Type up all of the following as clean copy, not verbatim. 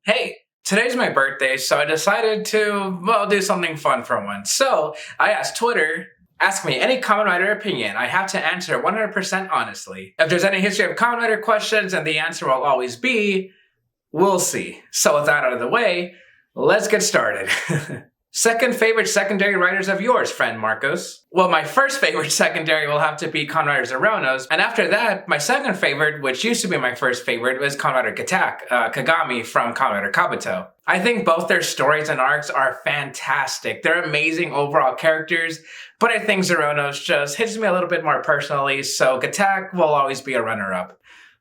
Hey, today's my birthday, so I decided to, do something fun for once. So I asked Twitter, ask me any Kamen Rider opinion. I have to answer 100% honestly. If there's any history of Kamen Rider questions, and the answer will always be, we'll see. So with that out of the way, let's get started. Second favorite secondary writers of yours, friend Marcos? Well, my first favorite secondary will have to be Kamen Rider Zeronos, and after that, my second favorite, which used to be my first favorite, was Kamen Rider Kagami from Kamen Rider Kabuto. I think both their stories and arcs are fantastic. They're amazing overall characters, but I think Zeronos just hits me a little bit more personally, so Gatak will always be a runner-up.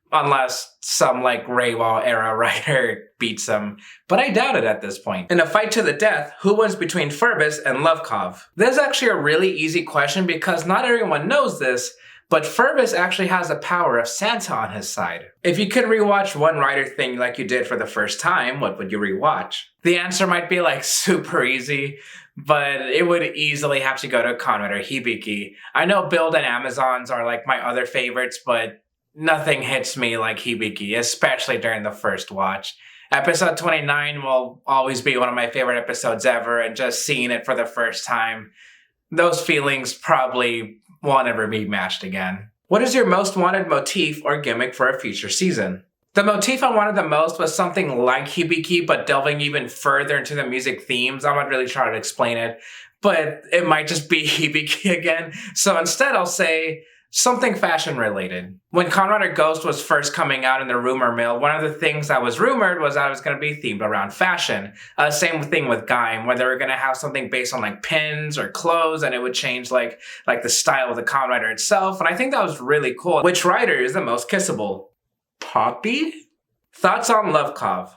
Unless some Reiwa era writer beats him, but I doubt it at this point. In a fight to the death, who wins between Furbus and Lovekov? This is actually a really easy question because not everyone knows this, but Furbus actually has the power of Santa on his side. If you could rewatch one writer thing like you did for the first time, what would you rewatch? The answer might be super easy, but it would easily have to go to Kamen Rider Hibiki. I know Build and Amazons are my other favorites, but nothing hits me like Hibiki, especially during the first watch. Episode 29 will always be one of my favorite episodes ever, and just seeing it for the first time, those feelings probably won't ever be matched again. What is your most wanted motif or gimmick for a future season? The motif I wanted the most was something like Hibiki, but delving even further into the music themes. I'm not really trying to explain it, but it might just be Hibiki again. So instead I'll say something fashion related. When Kamen Rider Ghost was first coming out in the rumor mill, one of the things that was rumored was that it was going to be themed around fashion. Same thing with Gaim, where they were going to have something based on pins or clothes, and it would change like the style of the Kamen Rider itself. And I think that was really cool. Which rider is the most kissable? Poppy? Thoughts on Lovekov?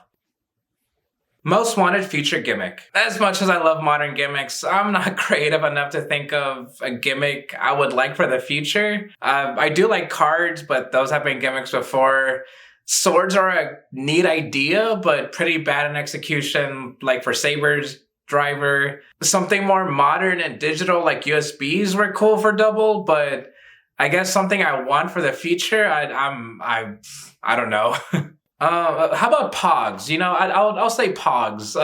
Most wanted future gimmick. As much as I love modern gimmicks, I'm not creative enough to think of a gimmick I would like for the future. I do like cards, but those have been gimmicks before. Swords are a neat idea, but pretty bad in execution, like for Saber's driver. Something more modern and digital like USBs were cool for Double, but I guess something I want for the future, I don't know. How about Pogs? I'll say Pogs.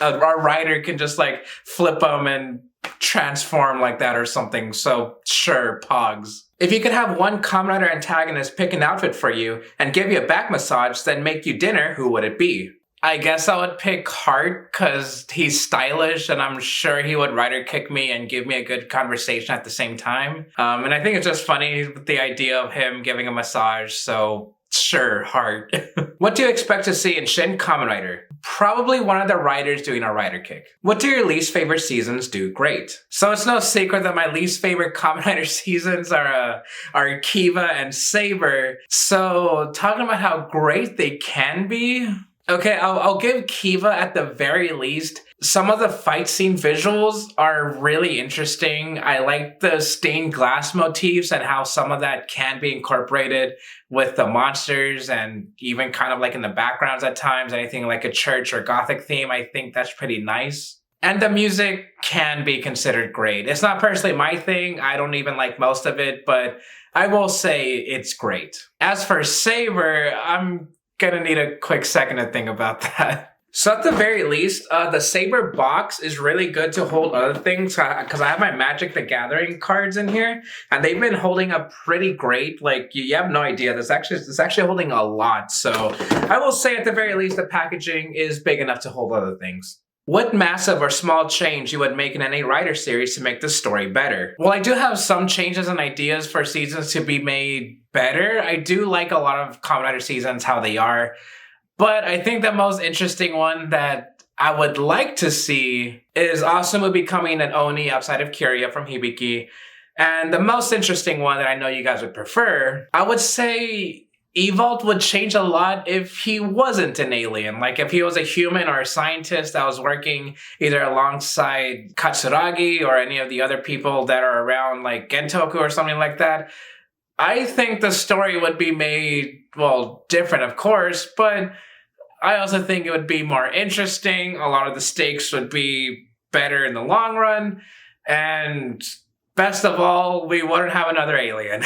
Our rider can just flip them and transform like that or something. So sure, Pogs. If you could have one Kamen Rider antagonist pick an outfit for you and give you a back massage, then make you dinner, who would it be? I guess I would pick Hart because he's stylish and I'm sure he would rider kick me and give me a good conversation at the same time. And I think it's just funny with the idea of him giving a massage, so sure, Hart. What do you expect to see in Shin Kamen Rider? Probably one of the riders doing a rider kick. What do your least favorite seasons do great? So it's no secret that my least favorite Kamen Rider seasons are Kiva and Saber. So talking about how great they can be, okay, I'll give Kiva at the very least. Some of the fight scene visuals are really interesting. I like the stained glass motifs and how some of that can be incorporated with the monsters and even kind of in the backgrounds at times. Anything like a church or gothic theme, I think that's pretty nice. And the music can be considered great. It's not personally my thing. I don't even like most of it, but I will say it's great. As for Saber, I'm gonna need a quick second to think about that. So at the very least, the Saber box is really good to hold other things because I have my Magic the Gathering cards in here, and they've been holding up pretty great. You have no idea. It's actually holding a lot. So I will say at the very least, the packaging is big enough to hold other things. What massive or small change you would make in any writer series to make the story better? Well, I do have some changes and ideas for seasons to be made better. I do like a lot of Kamen Rider seasons how they are. But I think the most interesting one that I would like to see is Asumu becoming an Oni outside of Kyorya from Hibiki. And the most interesting one that I know you guys would prefer, I would say Evault would change a lot if he wasn't an alien. If he was a human or a scientist that was working either alongside Katsuragi or any of the other people that are around, like Gentoku or something like that. I think the story would be made, different of course, but I also think it would be more interesting. A lot of the stakes would be better in the long run. And best of all, we wouldn't have another alien.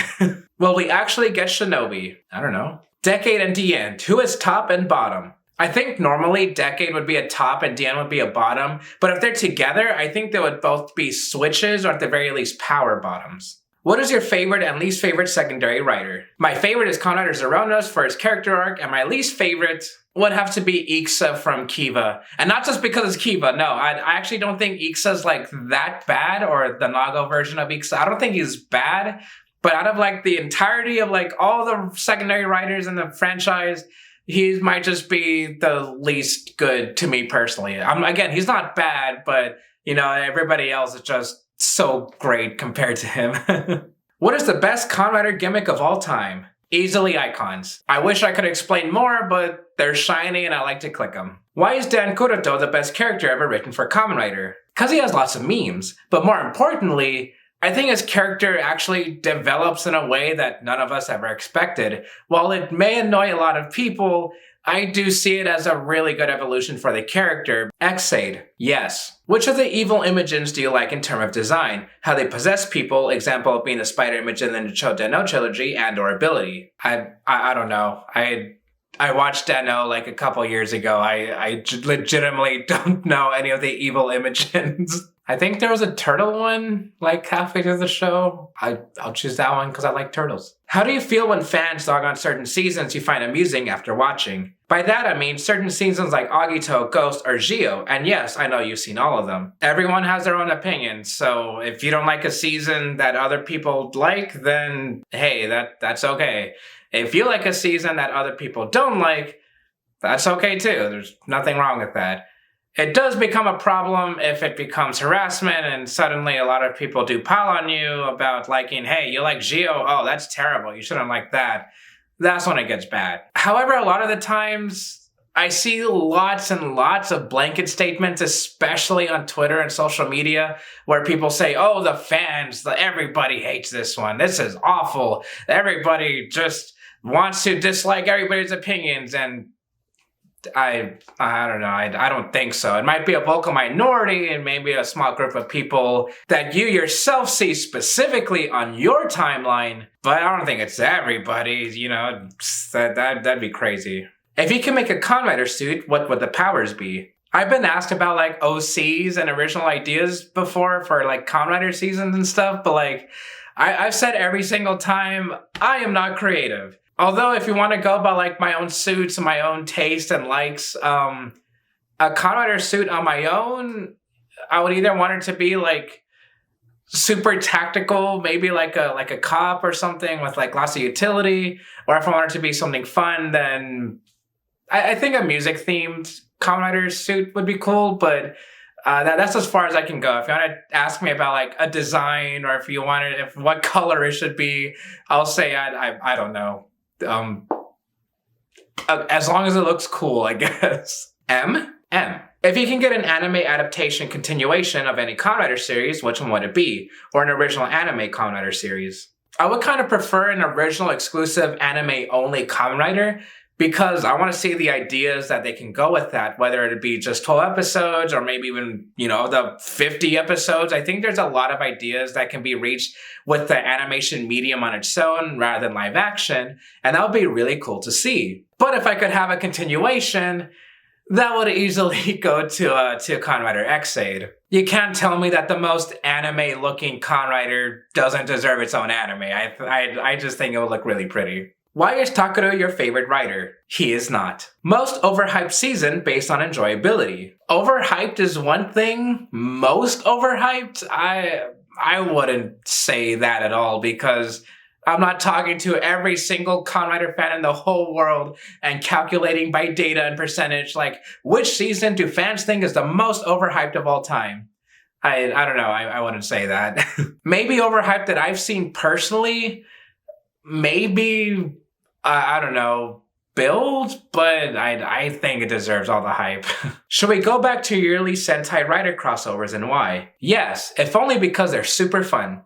Will we actually get Shinobi? I don't know. Decade and the end. Who is top and bottom? I think normally Decade would be a top and Dan would be a bottom, but if they're together, I think they would both be switches or at the very least power bottoms. What is your favorite and least favorite secondary writer? My favorite is Kamen Rider Zeronos for his character arc, and my least favorite would have to be Ixa from Kiva. And not just because it's Kiva, no, I actually don't think Ixa's like that bad, or the Nago version of Ixa. I don't think he's bad, but out of like the entirety of like all the secondary writers in the franchise, he might just be the least good to me personally. Again, he's not bad, but you know, everybody else is just so great compared to him. What is the best Kamen Rider gimmick of all time? Easily icons. I wish I could explain more, but they're shiny and I like to click them. Why is Dan Kuroto the best character ever written for Kamen Rider? Because he has lots of memes, but more importantly, I think his character actually develops in a way that none of us ever expected. While it may annoy a lot of people, I do see it as a really good evolution for the character. Xade, yes. Which of the evil Imogens do you like in terms of design? How they possess people, example of being a spider image in the Nichou Den-no trilogy, and or ability. I don't know. I watched Den-no like a couple years ago. I legitimately don't know any of the evil Imogens. I think there was a turtle one, like halfway through the show. I'll choose that one because I like turtles. How do you feel when fans dog on certain seasons you find amusing after watching? By that I mean certain seasons like Agito, Ghost, or Gio, and yes, I know you've seen all of them. Everyone has their own opinion, so if you don't like a season that other people like, then hey, that's okay. If you like a season that other people don't like, that's okay too. There's nothing wrong with that. It does become a problem if it becomes harassment and suddenly a lot of people do pile on you about liking, hey, you like Gio? Oh, that's terrible. You shouldn't like that. That's when it gets bad. However, a lot of the times I see lots and lots of blanket statements, especially on Twitter and social media, where people say, oh, the fans, everybody hates this one. This is awful. Everybody just wants to dislike everybody's opinions, and I don't know. I don't think so. It might be a vocal minority and maybe a small group of people that you yourself see specifically on your timeline, but I don't think it's everybody, you know, that'd be crazy. If you can make a Kamen Rider suit, what would the powers be? I've been asked about like OCs and original ideas before for like Kamen Rider seasons and stuff, but like I've said every single time, I am not creative. Although if you want to go by like my own suits and my own taste and likes, a Kamen Rider suit on my own, I would either want it to be like super tactical, maybe like a cop or something with like lots of utility, or if I want it to be something fun, then I think a music themed Kamen Rider suit would be cool, but that's as far as I can go. If you want to ask me about like a design, or if what color it should be, I'll say I don't know. As long as it looks cool, I guess. M. If you can get an anime adaptation continuation of any Kamen Rider series, which one would it be? Or an original anime Kamen Rider series? I would kind of prefer an original exclusive anime only Kamen Rider, because I want to see the ideas that they can go with that, whether it be just 12 episodes or maybe even, you know, the 50 episodes. I think there's a lot of ideas that can be reached with the animation medium on its own rather than live action, and that would be really cool to see. But if I could have a continuation, that would easily go to Kamen Rider Xade. You can't tell me that the most anime-looking Kamen Rider doesn't deserve its own anime. I just think it would look really pretty. Why is Takuro your favorite writer? He is not. Most overhyped season based on enjoyability. Overhyped is one thing. Most overhyped? I wouldn't say that at all, because I'm not talking to every single Kamen Rider fan in the whole world and calculating by data and percentage, like, which season do fans think is the most overhyped of all time? I don't know. I wouldn't say that. Maybe overhyped that I've seen personally, maybe, I don't know, build, but I think it deserves all the hype. Should we go back to yearly Sentai Rider crossovers, and why? Yes, if only because they're super fun.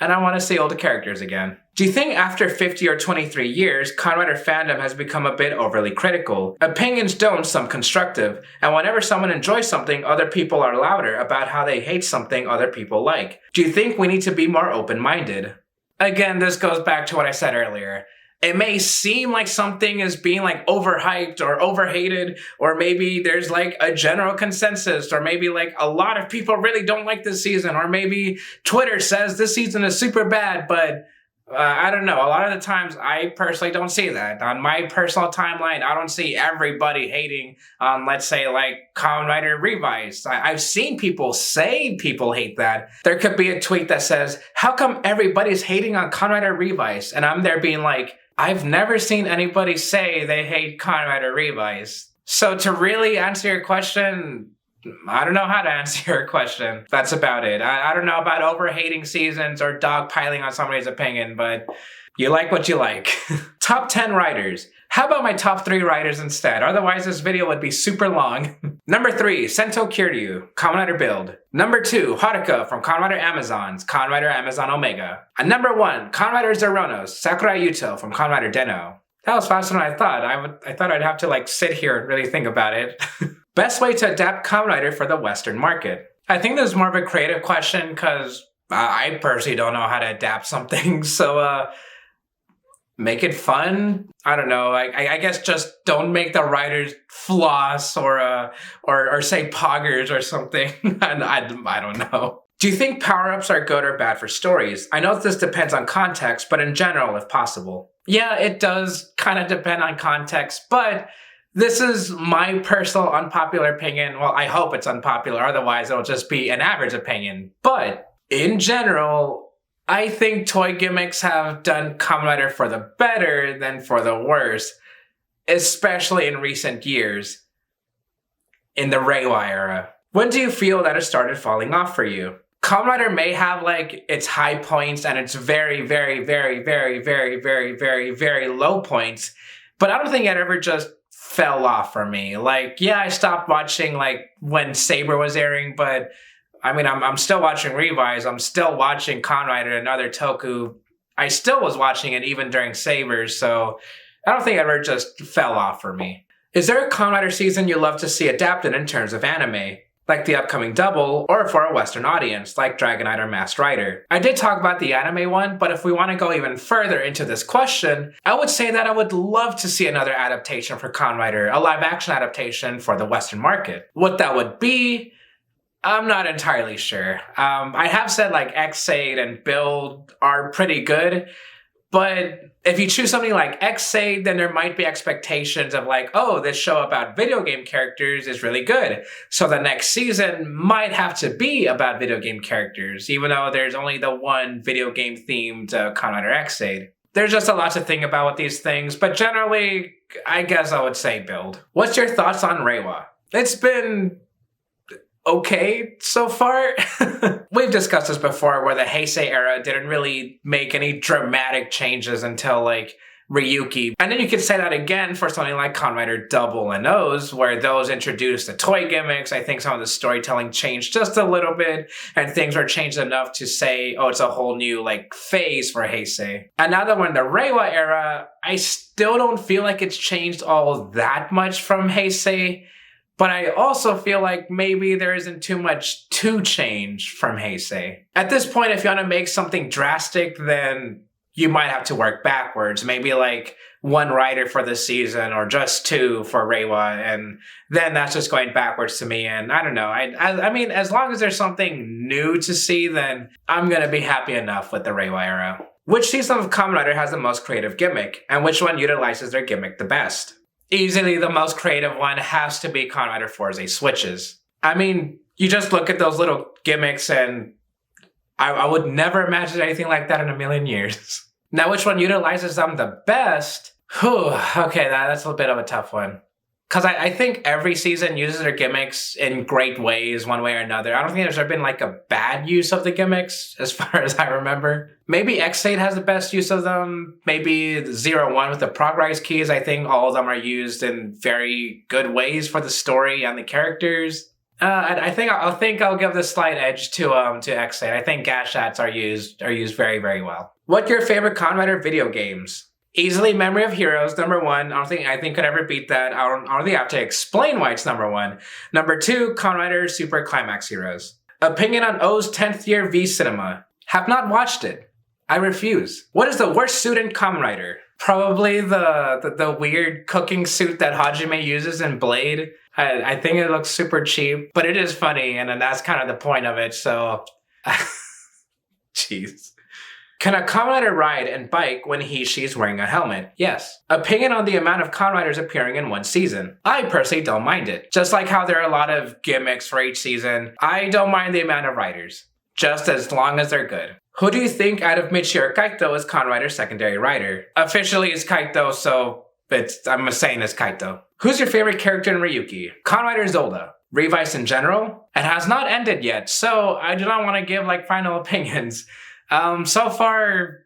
And I want to see all the characters again. Do you think after 50 or 23 years, Kamen Rider fandom has become a bit overly critical? Opinions don't, some constructive, and whenever someone enjoys something, other people are louder about how they hate something other people like. Do you think we need to be more open-minded? Again, this goes back to what I said earlier. It may seem like something is being like overhyped or overhated, or maybe there's like a general consensus, or maybe like a lot of people really don't like this season, or maybe Twitter says this season is super bad, but I don't know. A lot of the times, I personally don't see that. On my personal timeline, I don't see everybody hating on, let's say, like, Kamen Rider Revised. I've seen people say people hate that. There could be a tweet that says, how come everybody's hating on Kamen Rider Revised? And I'm there being like, I've never seen anybody say they hate Kamen Rider Revised. So to really answer your question, I don't know how to answer your question. That's about it. I don't know about overhating seasons or dogpiling on somebody's opinion, but you like what you like. Top 10 writers. How about my top 3 writers instead? Otherwise, this video would be super long. Number 3, Sento Kiryu, Kamen Rider Build. Number 2, Haruka from Kamen Rider Amazons, Kamen Rider Amazon Omega. And number 1, Kamen Rider Zeronos, Sakura Yuto from Kamen Rider Den-O. That was faster than I thought. I thought I'd have to like sit here and really think about it. Best way to adapt Kamen Rider for the Western market. I think this is more of a creative question because I personally don't know how to adapt something. So make it fun. I don't know. I guess just don't make the writers floss or say poggers or something. And I don't know. Do you think power-ups are good or bad for stories? I know this depends on context, but in general, if possible. Yeah, it does kind of depend on context, but this is my personal unpopular opinion. Well, I hope it's unpopular, otherwise it'll just be an average opinion. But in general, I think toy gimmicks have done Kamen Rider for the better than for the worse, especially in recent years, in the Reiwa era. When do you feel that it started falling off for you? Kamen Rider may have like its high points and its very, very, very, very, very, very, very, very low points, but I don't think it ever just fell off for me. Like, yeah, I stopped watching like when Saber was airing, but I mean, I'm still watching Revise. I'm still watching Kamen Rider and other Toku. I still was watching it even during Saber, so I don't think it ever just fell off for me. Is there a Kamen Rider season you love to see adapted in terms of anime? Like the upcoming Double, or for a Western audience, like Dragon Knight or Masked Rider. I did talk about the anime one, but if we want to go even further into this question, I would say that I would love to see another adaptation for Kamen Rider, a live-action adaptation for the Western market. What that would be, I'm not entirely sure. I have said like X-Aid and Build are pretty good, but if you choose something like X-Aid, then there might be expectations of like, oh, this show about video game characters is really good. So the next season might have to be about video game characters, even though there's only the one video game themed Kamen Rider X-Aid. There's just a lot to think about with these things, but generally, I guess I would say Build. What's your thoughts on Reiwa? It's been okay so far. We've discussed this before where the Heisei era didn't really make any dramatic changes until like Ryuki. And then you could say that again for something like Kamen Rider Double and O's, where those introduced the toy gimmicks. I think some of the storytelling changed just a little bit and things were changed enough to say, oh, it's a whole new like phase for Heisei. And now that we're in the Reiwa era, I still don't feel like it's changed all that much from Heisei. But I also feel like maybe there isn't too much to change from Heisei. At this point, if you want to make something drastic, then you might have to work backwards. Maybe like one writer for the season or just 2 for Reiwa. And then that's just going backwards to me. And I don't know. I mean, as long as there's something new to see, then I'm going to be happy enough with the Reiwa era. Which season of Kamen Rider has the most creative gimmick? And which one utilizes their gimmick the best? Easily the most creative one has to be Kamen Rider Forza Switches. I mean, you just look at those little gimmicks and I would never imagine anything like that in a million years. Now, which one utilizes them the best? Whew, okay, that's a bit of a tough one. Because I think every season uses their gimmicks in great ways, one way or another. I don't think there's ever been like a bad use of the gimmicks, as far as I remember. Maybe X-Aid has the best use of them. Maybe 0-1 with the Progrise keys. I think all of them are used in very good ways for the story and the characters. I think I'll give the slight edge to X-Aid. I think Gashats are used very, very well. What are your favorite Kamen Rider video games? Easily Memory of Heroes, number 1. I think could ever beat that. I don't really have to explain why it's number 1. Number 2, Kamen Rider Super Climax Heroes. Opinion on O's 10th year V Cinema. Have not watched it. I refuse. What is the worst suit in Kamen Rider? Probably the weird cooking suit that Hajime uses in Blade. I think it looks super cheap, but it is funny, and then that's kind of the point of it, so... Jeez. Can a Kamen Rider ride and bike when she's wearing a helmet? Yes. Opinion on the amount of Kamen Riders appearing in one season? I personally don't mind it. Just like how there are a lot of gimmicks for each season, I don't mind the amount of riders. Just as long as they're good. Who do you think out of Michiru Kaito is Kamen Rider's secondary rider? Officially it's Kaito, so I'm saying it's Kaito. Who's your favorite character in Ryuki? Kamen Rider Zolda. Revice in general? It has not ended yet, so I do not want to give final opinions. So far,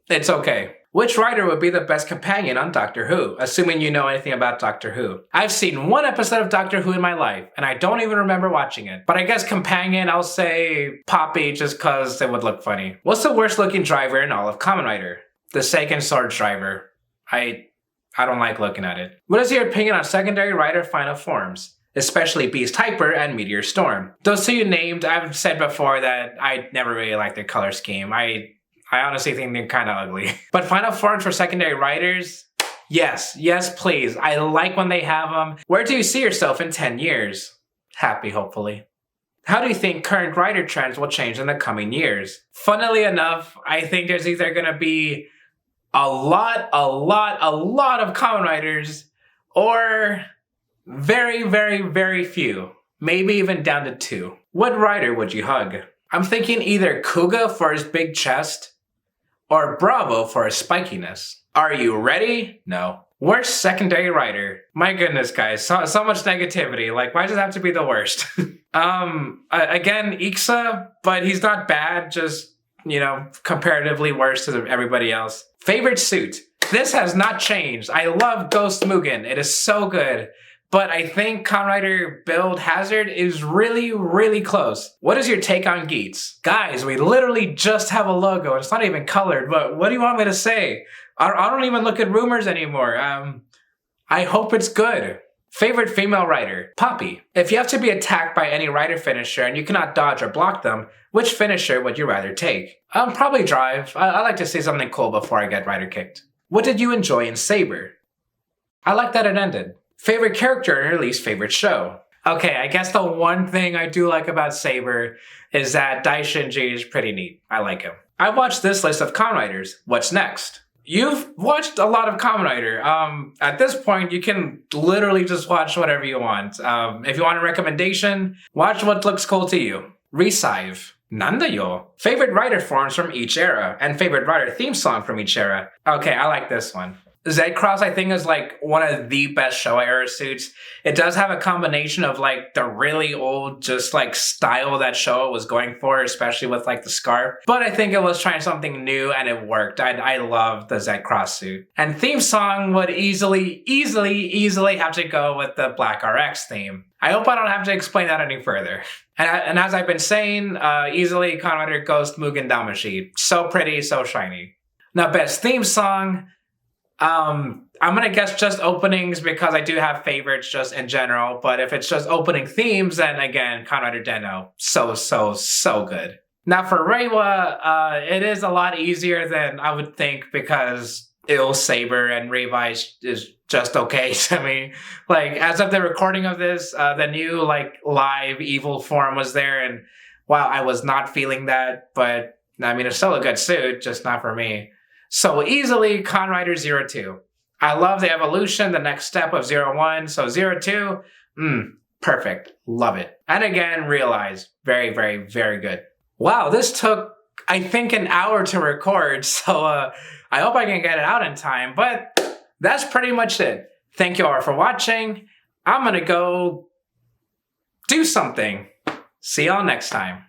it's okay. Which writer would be the best companion on Doctor Who, assuming you know anything about Doctor Who? I've seen one episode of Doctor Who in my life, and I don't even remember watching it. But I guess companion, I'll say Poppy, just cause it would look funny. What's the worst looking driver in all of Kamen Rider? The Seiken Sword driver. I don't like looking at it. What is your opinion on secondary rider final forms? Especially Beast Hyper and Meteor Storm. Those two you named, I've said before that I never really liked their color scheme. I honestly think they're kind of ugly. But final forms for secondary riders? Yes, please. I like when they have them. Where do you see yourself in 10 years? Happy, hopefully. How do you think current rider trends will change in the coming years? Funnily enough, I think there's either gonna be a lot of Kamen Riders, or very, very few. Maybe even down to 2. What rider would you hug? I'm thinking either Kuga for his big chest, or Bravo for his spikiness. Are you ready? No. Worst secondary rider. My goodness, guys, so much negativity. Why does it have to be the worst? Again, Iksa, but he's not bad, just, comparatively worse to everybody else. Favorite suit. This has not changed. I love Ghost Mugen. It is so good. But I think Kamen Rider Build Hazard is really close. What is your take on Geats? Guys, we literally just have a logo. It's not even colored, but what do you want me to say? I don't even look at rumors anymore. I hope it's good. Favorite female rider? Poppy. If you have to be attacked by any rider finisher and you cannot dodge or block them, which finisher would you rather take? Probably Drive. I like to see something cool before I get rider kicked. What did you enjoy in Saber? I like that it ended. Favorite character and your least favorite show? Okay, I guess the one thing I do like about Saber is that Daishinji is pretty neat. I like him. I watched this list of Kamen Riders. What's next? You've watched a lot of Kamen Rider. At this point, you can literally just watch whatever you want. If you want a recommendation, watch what looks cool to you. Resive. Nanda yo. Favorite rider forms from each era, and favorite rider theme song from each era. Okay, I like this one. Z-Cross, I think, is one of the best Showa era suits. It does have a combination of the really old style that Showa was going for, especially with the scarf. But I think it was trying something new and it worked. I love the Z-Cross suit. And theme song would easily have to go with the Black RX theme. I hope I don't have to explain that any further. And as I've been saying, easily Kamen Rider Ghost Mugen Damashi. So pretty, so shiny. Now, best theme song. I'm gonna guess just openings because I do have favorites just in general, but if it's just opening themes, then again, Kamen Rider Den-O. So good. Now for Reiwa, it is a lot easier than I would think because Saber and Revice is just okay to me. As of the recording of this, the new live evil form was there, and wow, I was not feeling that, but I mean, it's still a good suit, just not for me. So easily, Kamen Rider 02. I love the evolution, the next step of 01. So 02, perfect. Love it. And again, Realize. Very good. Wow, this took, I think, an hour to record. So I hope I can get it out in time. But that's pretty much it. Thank you all for watching. I'm going to go do something. See y'all next time.